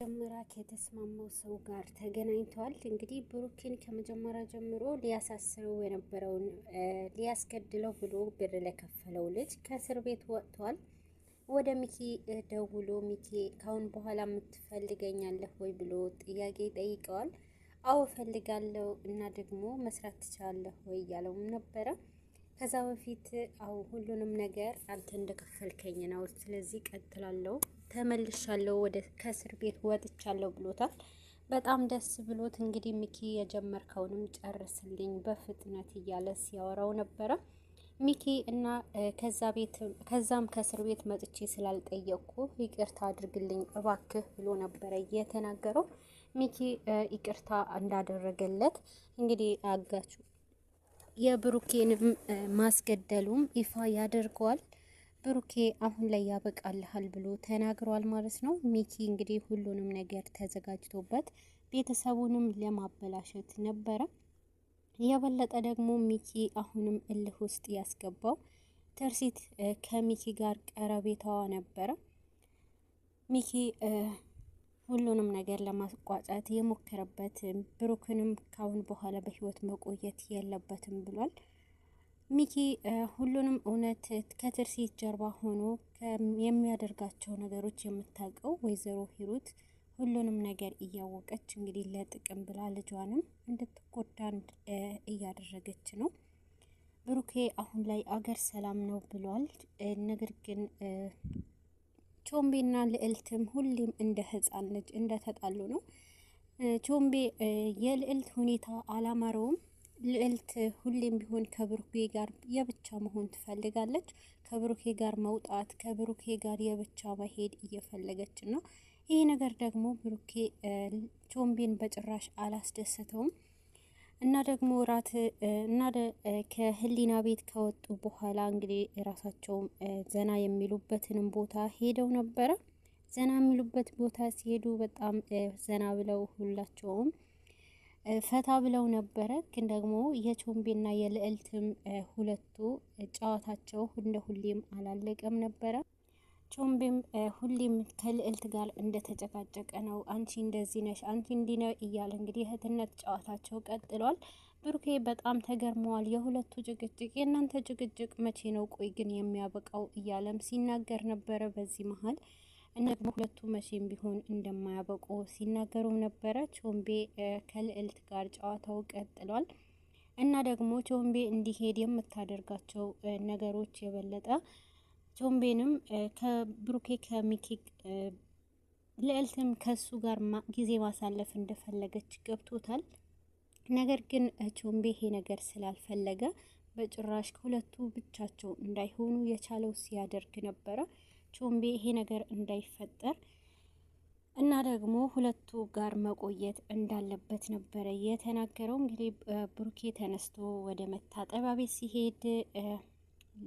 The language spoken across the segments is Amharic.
ለመጀመሪያ ከተስማማው ሰው ጋር ተገናኝተዋል። እንግዲህ ብሩኬን ከመጀመሪያ ጀምሮ ሊያሳስረው የነበረውን ሊያስገድለው ብሎ ብር ለከፈለው ልጅ ከእስር ቤት ወጥቷል። ወደ ሚኪ ደውሎ ሚኪ ካሁን በኋላ የምትፈልገኛለህ ወይ ብሎ ጥያቄ ጠይቀዋል። አዎ ፈልጋለሁ እና ደግሞ መስራት ትችላለህ ወይ እያለውም ነበረ። ከዛ በፊት አዎ ሁሉንም ነገር አንተ እንደከፈልከኝ ነው፣ ስለዚህ ቀጥላለሁ፣ ተመልሻለሁ፣ ወደ ከእስር ቤት ወጥቻለሁ ብሎታል። በጣም ደስ ብሎት እንግዲህ ሚኪ የጀመርከውንም ጨርስልኝ በፍጥነት እያለ ሲያወራው ነበረ። ሚኪ እና ከዛም ከእስር ቤት መጥቼ ስላልጠየቅኩ ይቅርታ አድርግልኝ እባክህ ብሎ ነበረ የተናገረው። ሚኪ ይቅርታ እንዳደረገለት እንግዲህ አጋቹ የብሩኬንም ማስገደሉም ይፋ ያደርገዋል። ብሩኬ አሁን ላይ ያበቃልሃል ብሎ ተናግሯል ማለት ነው። ሚኪ እንግዲህ ሁሉንም ነገር ተዘጋጅቶበት ቤተሰቡንም ለማበላሸት ነበረ። የበለጠ ደግሞ ሚኪ አሁንም እልህ ውስጥ ያስገባው ትርሲት ከሚኪ ጋር ቀረቤታዋ ነበረ። ሚኪ ሁሉንም ነገር ለማቋጫት የሞከረበት ብሩክንም ካሁን በኋላ በህይወት መቆየት የለበትም ብሏል። ሚኪ ሁሉንም እውነት ከትርሲት ጀርባ ሆኖ የሚያደርጋቸው ነገሮች የምታውቀው ወይዘሮ ሂሩት ሁሉንም ነገር እያወቀች እንግዲህ ለጥቅም ብላ ልጇንም እንድትጎዳ እያደረገች ነው። ብሩኬ አሁን ላይ አገር ሰላም ነው ብሏል። ነገር ግን ቾምቤና ልዕልትም ሁሌም እንደ ህፃን ልጅ እንደተጣሉ ነው። ቾምቤ የልዕልት ሁኔታ አላማረውም። ልዕልት ሁሌም ቢሆን ከብሩኬ ጋር የብቻ መሆን ትፈልጋለች። ከብሩኬ ጋር መውጣት፣ ከብሩኬ ጋር የብቻ መሄድ እየፈለገች ነው። ይህ ነገር ደግሞ ብሩኬ ቾምቤን በጭራሽ አላስደሰተውም። እና ደግሞ ራት እና ከህሊና ቤት ከወጡ በኋላ እንግዲህ ራሳቸውም ዘና የሚሉበትንም ቦታ ሄደው ነበረ። ዘና የሚሉበት ቦታ ሲሄዱ በጣም ዘና ብለው ሁላቸውም ፈታ ብለው ነበረ። ግን ደግሞ የቾምቤና የልዕልትም ሁለቱ ጨዋታቸው እንደ ሁሌም አላለቀም ነበረ። ቾምቤም ሁሌም ከልዕልት ጋር እንደተጨቃጨቀ ነው። አንቺ እንደዚህ ነሽ፣ አንቺ እንዲህ ነው እያለ እንግዲህ እህትነት ጨዋታቸው ቀጥሏል። ብሩኬ በጣም ተገርመዋል። የሁለቱ ጭቅጭቅ፣ የእናንተ ጭቅጭቅ መቼ ነው ቆይ ግን የሚያበቃው እያለም ሲናገር ነበረ። በዚህ መሀል እና ደግሞ ሁለቱ መቼም ቢሆን እንደማያበቁ ሲናገሩም ነበረ። ቾምቤ ከልዕልት ጋር ጨዋታው ቀጥሏል። እና ደግሞ ቾምቤ እንዲሄድ የምታደርጋቸው ነገሮች የበለጠ ቾምቤንም ከብሩኬ ከሚኪ ልዕልትም ከሱ ጋር ጊዜ ማሳለፍ እንደፈለገች ገብቶታል። ነገር ግን ቾምቤ ይሄ ነገር ስላልፈለገ በጭራሽ ከሁለቱ ብቻቸው እንዳይሆኑ የቻለው ሲያደርግ ነበረ። ቾምቤ ይሄ ነገር እንዳይፈጠር እና ደግሞ ሁለቱ ጋር መቆየት እንዳለበት ነበረ የተናገረው። እንግዲህ ብሩኬ ተነስቶ ወደ መታጠቢያ ቤት ሲሄድ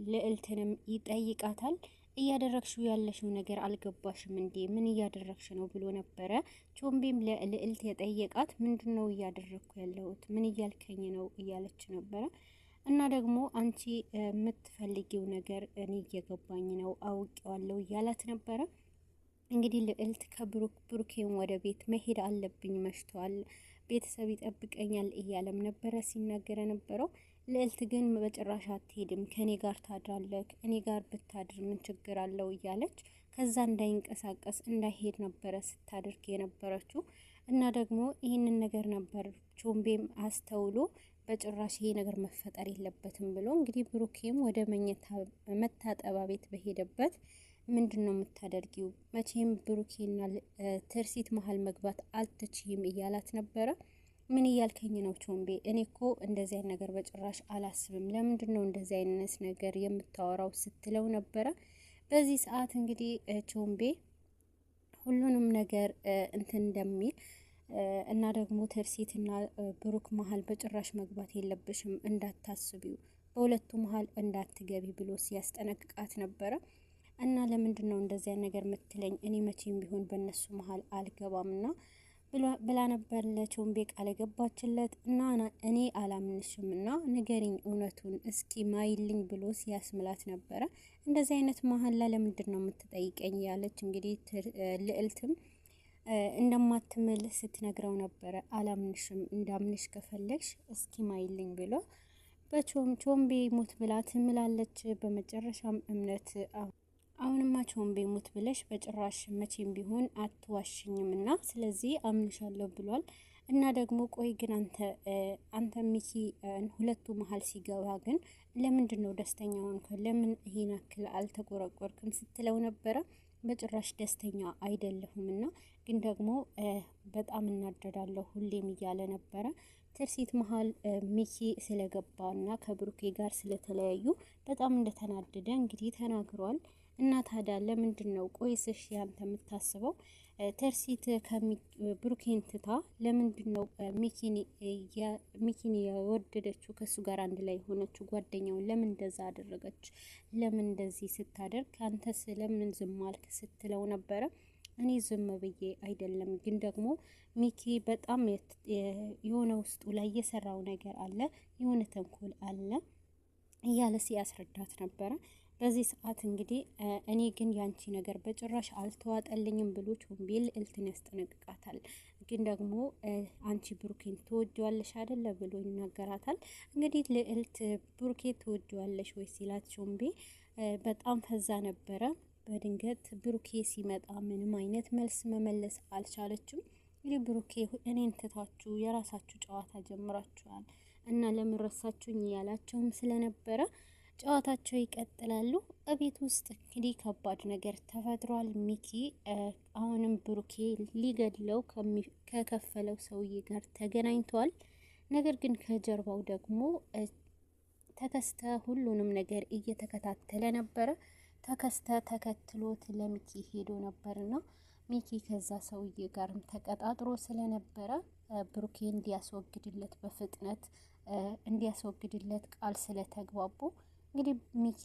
ልዕልትንም ይጠይቃታል። እያደረግሽው ያለሽው ነገር አልገባሽም እንዴ? ምን እያደረግሽ ነው ብሎ ነበረ። ቾምቤም ለልዕልት የጠየቃት ምንድን ነው እያደረግኩ ያለሁት? ምን እያልከኝ ነው እያለች ነበረ። እና ደግሞ አንቺ የምትፈልጊው ነገር እኔ እየገባኝ ነው፣ አውቄዋለሁ እያላት ነበረ። እንግዲህ ልዕልት ብሩኬን ወደ ቤት መሄድ አለብኝ፣ መሽቷል፣ ቤተሰብ ይጠብቀኛል እያለም ነበረ ሲናገረ ነበረው። ልዕልት ግን በጭራሽ አትሄድም፣ ከኔ ጋር ታድራለህ፣ እኔ ጋር ብታድር ምን ችግር አለው እያለች ከዛ እንዳይንቀሳቀስ እንዳይሄድ ነበረ ስታደርግ የነበረችው። እና ደግሞ ይህንን ነገር ነበር ቾምቤም አስተውሎ በጭራሽ ይሄ ነገር መፈጠር የለበትም ብሎ እንግዲህ ብሩኬም ወደ መታጠቢያ ቤት በሄደበት ምንድን ነው የምታደርጊው? መቼም ብሩኬና ትርሲት መሀል መግባት አልትችይም እያላት ነበረ። ምን እያልከኝ ነው ቾምቤ? እኔ እኮ እንደዚህ አይነት ነገር በጭራሽ አላስብም። ለምንድን ነው እንደዚህ አይነት ነገር የምታወራው ስትለው ነበረ። በዚህ ሰዓት እንግዲህ ቾምቤ ሁሉንም ነገር እንትን እንደሚል እና ደግሞ ትርሲትና ብሩክ መሀል በጭራሽ መግባት የለብሽም፣ እንዳታስቢው፣ በሁለቱ መሀል እንዳትገቢ ብሎ ሲያስጠነቅቃት ነበረ። እና ለምንድን ነው እንደዚያ ነገር ምትለኝ? እኔ መቼም ቢሆን በእነሱ መሀል አልገባምና ብላ ነበር ለቾምቤ ቃል የገባችለት። እና እኔ አላምንሽም እና ንገሪኝ እውነቱን እስኪ ማይልኝ ብሎ ሲያስምላት ነበረ። እንደዚህ አይነት መሀል ለምንድን ነው የምትጠይቀኝ ያለች እንግዲህ ልዕልትም እንደማትምልህ ስትነግረው ነበረ። አላምንሽም፣ እንዳምንሽ ከፈለግሽ እስኪ ማይልኝ ብሎ ቾምቤ ሙት ብላ ትምላለች። በመጨረሻም እምነት አሁንማ ቾምቤ ሙት ብለሽ በጭራሽ መቼም ቢሆን አትዋሽኝም እና ስለዚህ አምንሻለሁ ብሏል። እና ደግሞ ቆይ ግን አንተ ሚኪ ሁለቱ መሀል ሲገባ ግን ለምንድን ነው ደስተኛ ሆንክ? ለምን ይሄን ያክል አልተቆረቆርክም? ስትለው ነበረ። በጭራሽ ደስተኛ አይደለሁም እና ግን ደግሞ በጣም እናደዳለሁ ሁሌም እያለ ነበረ። ትርሲት መሀል ሚኪ ስለገባ እና ከብሩኬ ጋር ስለተለያዩ በጣም እንደተናደደ እንግዲህ ተናግሯል። እና ታዲያ ለምንድን ነው ቆይስሽ ያንተ የምታስበው ተርሲት ብሩኬን ትታ ለምንድን ነው ሚኪን የወደደችው ከሱ ጋር አንድ ላይ ሆነችው? ጓደኛውን ለምን እንደዛ አደረገች? ለምን እንደዚህ ስታደርግ አንተ ስለምን ዝም አልክ? ስትለው ነበረ። እኔ ዝም ብዬ አይደለም፣ ግን ደግሞ ሚኪ በጣም የሆነ ውስጡ ላይ የሰራው ነገር አለ፣ የሆነ ተንኮል አለ እያለ ሲያስረዳት ነበረ። በዚህ ሰዓት እንግዲህ እኔ ግን ያንቺ ነገር በጭራሽ አልተዋጠልኝም ብሎ ቾምቤ ልዕልትን ያስጠነቅቃታል። ግን ደግሞ አንቺ ብሩኬን ትወጂዋለሽ አይደለ ብሎ ይናገራታል። እንግዲህ ልዕልት ብሩኬ ትወጂዋለሽ ወይ ሲላት ቾምቤ በጣም ፈዛ ነበረ። በድንገት ብሩኬ ሲመጣ ምንም አይነት መልስ መመለስ አልቻለችም። እንግዲህ ብሩኬ እኔን ትታችሁ የራሳችሁ ጨዋታ ጀምራችኋል እና ለምን ረሳችሁኝ እያላቸውም ስለነበረ ጨዋታቸው ይቀጥላሉ። እቤት ውስጥ እንግዲህ ከባድ ነገር ተፈጥሯል። ሚኪ አሁንም ብሩኬ ሊገድለው ከከፈለው ሰውዬ ጋር ተገናኝቷል። ነገር ግን ከጀርባው ደግሞ ተከስተ ሁሉንም ነገር እየተከታተለ ነበረ። ተከስተ ተከትሎት ለሚኪ ሄዶ ነበርና ሚኪ ከዛ ሰውዬ ጋርም ተቀጣጥሮ ስለነበረ ብሩኬ እንዲያስወግድለት በፍጥነት እንዲያስወግድለት ቃል ስለተግባቡ እንግዲህ ሚኪ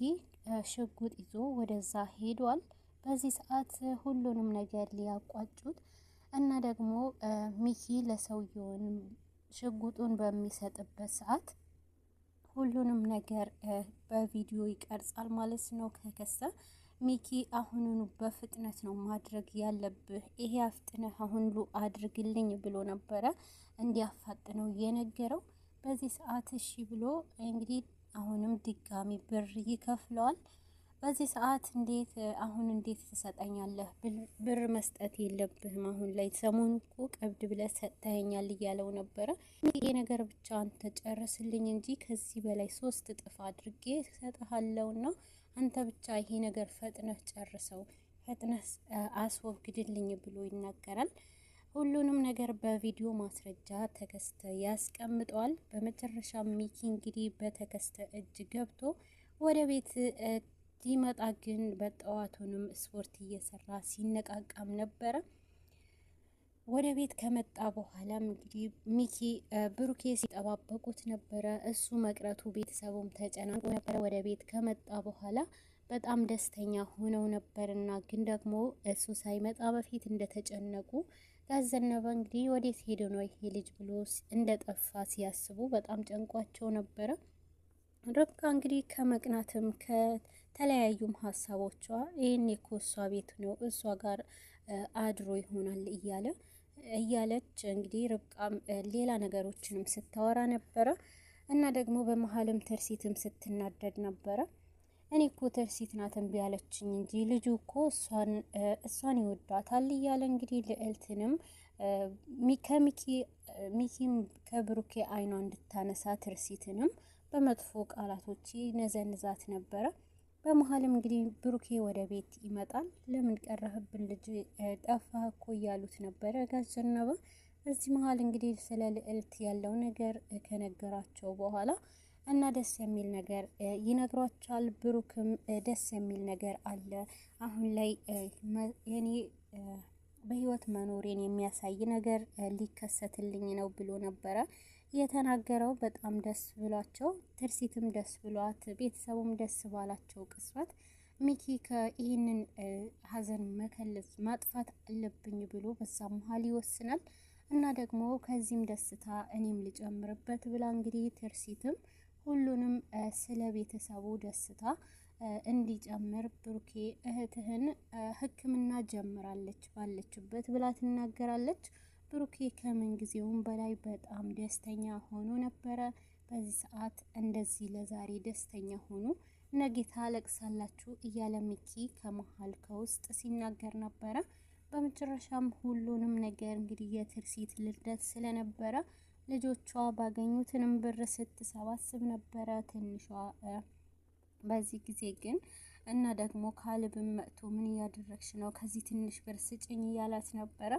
ሽጉጥ ይዞ ወደዛ ሄዷል። በዚህ ሰዓት ሁሉንም ነገር ሊያቋጩት እና ደግሞ ሚኪ ለሰውየውን ሽጉጡን በሚሰጥበት ሰዓት ሁሉንም ነገር በቪዲዮ ይቀርጻል ማለት ነው። ከከሰ ሚኪ አሁኑኑ በፍጥነት ነው ማድረግ ያለብህ፣ ይሄ አፍጥነህ አሁኑ አድርግልኝ ብሎ ነበረ እንዲያፋጥነው የነገረው። በዚህ ሰዓት እሺ ብሎ እንግዲህ አሁንም ድጋሚ ብር ይከፍለዋል። በዚህ ሰዓት እንዴት ትሰጠኛለህ? ብር መስጠት የለብህም አሁን ላይ፣ ሰሞኑ እኮ ቀብድ ብለህ ሰጥተኸኛል እያለው ነበረ። ይሄ ነገር ብቻ አንተ ጨርስልኝ እንጂ ከዚህ በላይ 3 እጥፍ አድርጌ ሰጥሃለሁና አንተ ብቻ ይሄ ነገር ፈጥነህ ጨርሰው፣ ፈጥነህ አስወግድልኝ ብሎ ይናገራል። ሁሉንም ነገር በቪዲዮ ማስረጃ ተከስተ ያስቀምጠዋል። በመጨረሻ ሚኪ እንግዲህ በተከስተ እጅ ገብቶ ወደ ቤት ሲመጣ ግን በጠዋቱንም ስፖርት እየሰራ ሲነቃቃም ነበረ። ወደ ቤት ከመጣ በኋላም እንግዲህ ሚኪ ብሩኬ ሲጠባበቁት ነበረ። እሱ መቅረቱ ቤተሰቡም ተጨናንቆ ነበረ። ወደ ቤት ከመጣ በኋላ በጣም ደስተኛ ሆነው ነበርና ግን ደግሞ እሱ ሳይመጣ በፊት እንደተጨነቁ ጋዘነበ እንግዲህ ወዴት ሄዶ ነው ይሄ ልጅ ብሎ እንደጠፋ ሲያስቡ በጣም ጨንቋቸው ነበረ። ርብቃ እንግዲህ ከመቅናትም ከተለያዩም ሀሳቦቿ ይህን እኮ እሷ ቤት ነው እሷ ጋር አድሮ ይሆናል እያለች እንግዲህ ርብቃም ሌላ ነገሮችንም ስታወራ ነበረ። እና ደግሞ በመሀልም ትርሲትም ስትናደድ ነበረ። እኔ እኮ ትርሲት ናት እምቢ ያለችኝ እንጂ ልጁ እኮ እሷን ይወዳታል እያለ እንግዲህ ልዕልትንም ሚኪም ከብሩኬ አይኗ እንድታነሳ ትርሲትንም በመጥፎ ቃላቶች ነዘንዛት ነበረ። በመሀልም እንግዲህ ብሩኬ ወደ ቤት ይመጣል። ለምን ቀረህብን ልጅ ጠፋህ እኮ እያሉት ነበረ ጋሽ ዘነበ። በዚህ መሀል እንግዲህ ስለ ልዕልት ያለው ነገር ከነገራቸው በኋላ እና ደስ የሚል ነገር ይነግሯቸዋል። ብሩክም ደስ የሚል ነገር አለ አሁን ላይ የኔ በህይወት መኖሬን የሚያሳይ ነገር ሊከሰትልኝ ነው ብሎ ነበረ የተናገረው። በጣም ደስ ብሏቸው ትርሲትም ደስ ብሏት ቤተሰቡም ደስ ባላቸው ቅጽበት ሚኪ ይህንን ሀዘን መከለስ ማጥፋት አለብኝ ብሎ በዛ መሀል ይወስናል። እና ደግሞ ከዚህም ደስታ እኔም ልጨምርበት ብላ እንግዲህ ትርሲትም ሁሉንም ስለ ቤተሰቡ ደስታ እንዲጨምር ብሩኬ እህትህን ሕክምና ጀምራለች ባለችበት ብላ ትናገራለች። ብሩኬ ከምን ጊዜውም በላይ በጣም ደስተኛ ሆኖ ነበረ። በዚህ ሰዓት እንደዚህ ለዛሬ ደስተኛ ሆኖ ነገ ታለቅሳላችሁ እያለ ሚኪ ከመሀል ከውስጥ ሲናገር ነበረ። በመጨረሻም ሁሉንም ነገር እንግዲህ የትርሲት ልደት ስለነበረ ልጆቿ ባገኙትንም ብር ስትሰባስብ ነበረ ትንሿ። በዚህ ጊዜ ግን እና ደግሞ ካልብም መጥቶ ምን እያደረግሽ ነው? ከዚህ ትንሽ ብር ስጭኝ እያላት ነበረ።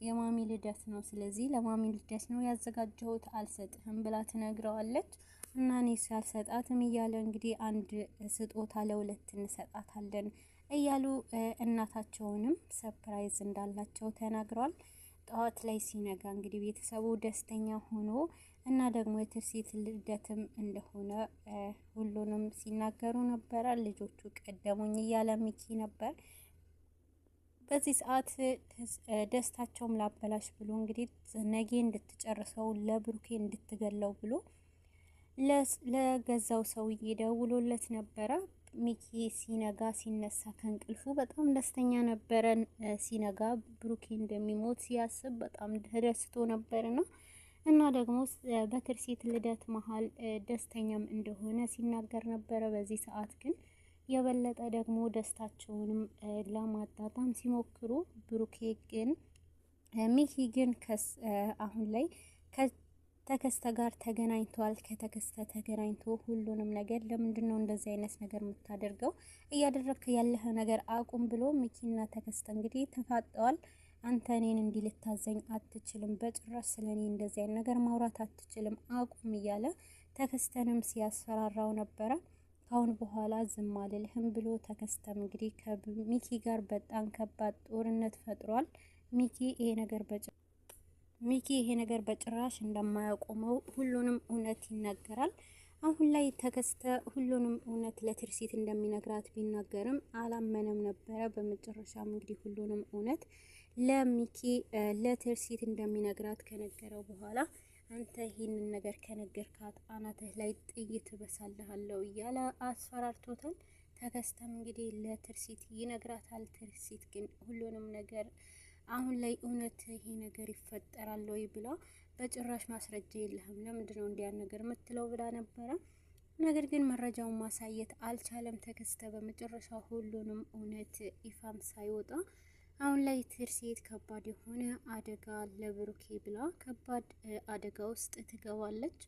የማሚ ልደት ነው፣ ስለዚህ ለማሚ ልደት ነው ያዘጋጀሁት አልሰጥህም ብላ ትነግረዋለች። እና እኔ ሳልሰጣትም እያለ እንግዲህ አንድ ስጦታ ለሁለት እንሰጣታለን እያሉ እናታቸውንም ሰፕራይዝ እንዳላቸው ተናግረዋል። ጠዋት ላይ ሲነጋ እንግዲህ ቤተሰቡ ደስተኛ ሆኖ እና ደግሞ የትርሲት ልደትም እንደሆነ ሁሉንም ሲናገሩ ነበረ። ልጆቹ ቀደሙኝ እያለ ሚኪ ነበር። በዚህ ሰዓት ደስታቸውም ላበላሽ ብሎ እንግዲህ ነጌ እንድትጨርሰው ለብሩኬ እንድትገለው ብሎ ለገዛው ሰውዬ ደውሎለት ነበረ። ሚኪ ሲነጋ ሲነሳ ከእንቅልፉ በጣም ደስተኛ ነበረ። ሲነጋ ብሩኬ እንደሚሞት ሲያስብ በጣም ተደስቶ ነበርና እና ደግሞ በትርሲት ልደት መሀል ደስተኛም እንደሆነ ሲናገር ነበረ። በዚህ ሰዓት ግን የበለጠ ደግሞ ደስታቸውንም ለማጣጣም ሲሞክሩ ብሩኬ ግን ሚኪ ግን አሁን ላይ ተከስተ ጋር ተገናኝቷል። ከተከስተ ተገናኝቶ ሁሉንም ነገር ለምንድን ነው እንደዚህ አይነት ነገር የምታደርገው? እያደረግክ ያለህ ነገር አቁም ብሎ ሚኪና ተከስተ እንግዲህ ተፋጠዋል። አንተ እኔን እንዲህ ልታዘኝ አትችልም፣ በጭራሽ ስለኔ እንደዚህ አይነት ነገር ማውራት አትችልም፣ አቁም እያለ ተከስተንም ሲያስፈራራው ነበረ። ካሁን በኋላ ዝም አልልህም ብሎ ተከስተም እንግዲህ ከሚኪ ጋር በጣም ከባድ ጦርነት ፈጥሯል። ሚኪ ይሄ ነገር በጭራሽ እንደማያቆመው ሁሉንም እውነት ይናገራል። አሁን ላይ ተከስተ ሁሉንም እውነት ለትርሲት እንደሚነግራት ቢናገርም አላመነም ነበረ። በመጨረሻም እንግዲህ ሁሉንም እውነት ለሚኪ ለትርሲት እንደሚነግራት ከነገረው በኋላ አንተ ይህንን ነገር ከነገርካት አናትህ ላይ ጥይት በሳልሃለሁ እያለ አስፈራርቶታል። ተከስተም እንግዲህ ለትርሲት ይነግራታል። ትርሲት ግን ሁሉንም ነገር አሁን ላይ እውነት ይሄ ነገር ይፈጠራል ወይ ብላ በጭራሽ ማስረጃ የለህም ለምንድነው እንዲያን ነገር የምትለው ብላ ነበረ። ነገር ግን መረጃውን ማሳየት አልቻለም ተከስተ። በመጨረሻ ሁሉንም እውነት ይፋም ሳይወጣ አሁን ላይ ትርሲት ከባድ የሆነ አደጋ ለብሩኬ ብላ ከባድ አደጋ ውስጥ ትገባለች።